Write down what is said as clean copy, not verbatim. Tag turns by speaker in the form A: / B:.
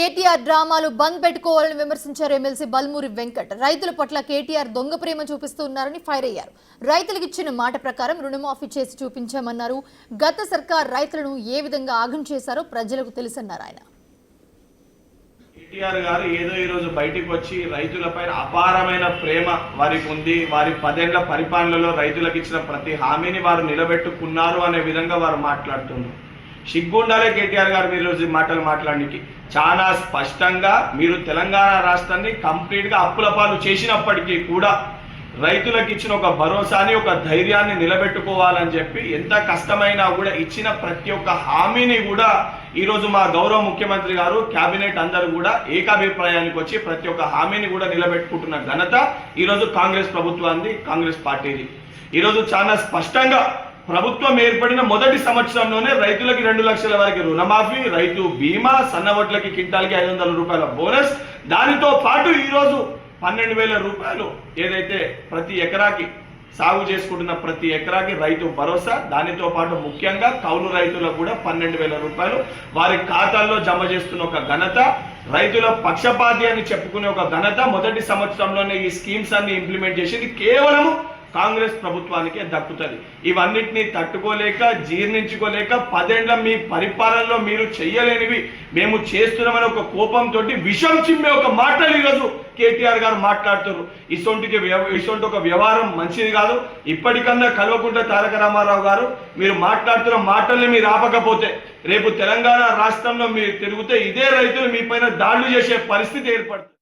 A: కేటీఆర్ డ్రామాలు బంద్ పెట్టుకోవాలని విమర్శించారు ఎమ్మెల్సీ బల్మూరి వెంకట్. రైతుల పట్ల కేటీఆర్ దొంగ ప్రేమ చూపిస్తున్నారని ఫైర్ అయ్యారు. రైతులకు ఇచ్చిన మాట ప్రకారం రుణమాఫీ చేసి చూపించామన్నారు. గత సర్కార్ రైతులను ఏ విధంగా ఆగం చేశారో ప్రజలకు తెలుసన్నారు ఆయన.
B: కేటీఆర్ గారు ఏదో ఈ రోజు బయటికి వచ్చి రైతులపై అపారమైన ప్రేమ వారికి ఉంది, వారి 10 ఏళ్ల పరిపాలనలో రైతులకు ఇచ్చిన ప్రతి హామీని వారు నిలబెట్టుకున్నారు అనే విధంగా వారు మాట్లాడుతున్నారు. సిగ్గుండాలే కేటీఆర్ గారు మీరు రోజు మాటలు మాట్లాడడానికి. చాలా స్పష్టంగా మీరు తెలంగాణ రాష్ట్రాన్ని కంప్లీట్గా అప్పుల పాలు చేసినప్పటికీ కూడా రైతులకు ఇచ్చిన ఒక భరోసాని, ఒక ధైర్యాన్ని నిలబెట్టుకోవాలని చెప్పి ఎంత కష్టమైనా కూడా ఇచ్చిన ప్రతి ఒక్క హామీని కూడా ఈరోజు మా గౌరవ ముఖ్యమంత్రి గారు, కేబినెట్ అందరూ కూడా ఏకాభిప్రాయానికి వచ్చి ప్రతి ఒక్క హామీని కూడా నిలబెట్టుకుంటున్న ఘనత ఈరోజు కాంగ్రెస్ ప్రభుత్వాన్ని, కాంగ్రెస్ పార్టీది. ఈరోజు చాలా స్పష్టంగా ప్రభుత్వం ఏర్పడిన మొదటి సంవత్సరంలోనే రైతులకి 2 లక్షల వరకు రుణమాఫీ, రైతు బీమా, సన్నవడ్లకి క్వింటాల్కి 500 రూపాయల బోనస్, దానితో పాటు ఈరోజు 12,000 రూపాయలు ఏదైతే ప్రతి ఎకరాకి సాగు చేసుకుంటున్న ప్రతి ఎకరాకి రైతు భరోసా, దానితో పాటు ముఖ్యంగా కౌలు రైతులకు కూడా 12,000 రూపాయలు వారి ఖాతాల్లో జమ చేస్తున్న ఒక ఘనత, రైతుల పక్షపాతి అని చెప్పుకునే ఒక ఘనత మొదటి సంవత్సరంలోనే ఈ స్కీమ్స్ అన్ని ఇంప్లిమెంట్ చేసింది కేవలము కాంగ్రెస్ ప్రభుత్వానికే దక్కుతుంది. ఇవన్నిటిని తట్టుకోలేక, జీర్ణించుకోలేక 10 ఏళ్ల మీ పరిపాలనలో మీరు చెయ్యలేనివి మేము చేస్తున్నామని ఒక కోపంతో విషం చిమ్మే ఒక మాటలు ఈరోజు కేటీఆర్ గారు మాట్లాడుతున్నారు. ఇటువంటి ఒక వ్యవహారం మంచిది కాదు. ఇప్పటికన్నా కల్వకుంట్ల తారక రామారావు గారు మీరు మాట్లాడుతున్న మాటల్ని మీరు ఆపకపోతే రేపు తెలంగాణ రాష్ట్రంలో మీరు తిరిగితే ఇదే రైతులు మీ పైన దాడులు చేసే పరిస్థితి ఏర్పడుతుంది.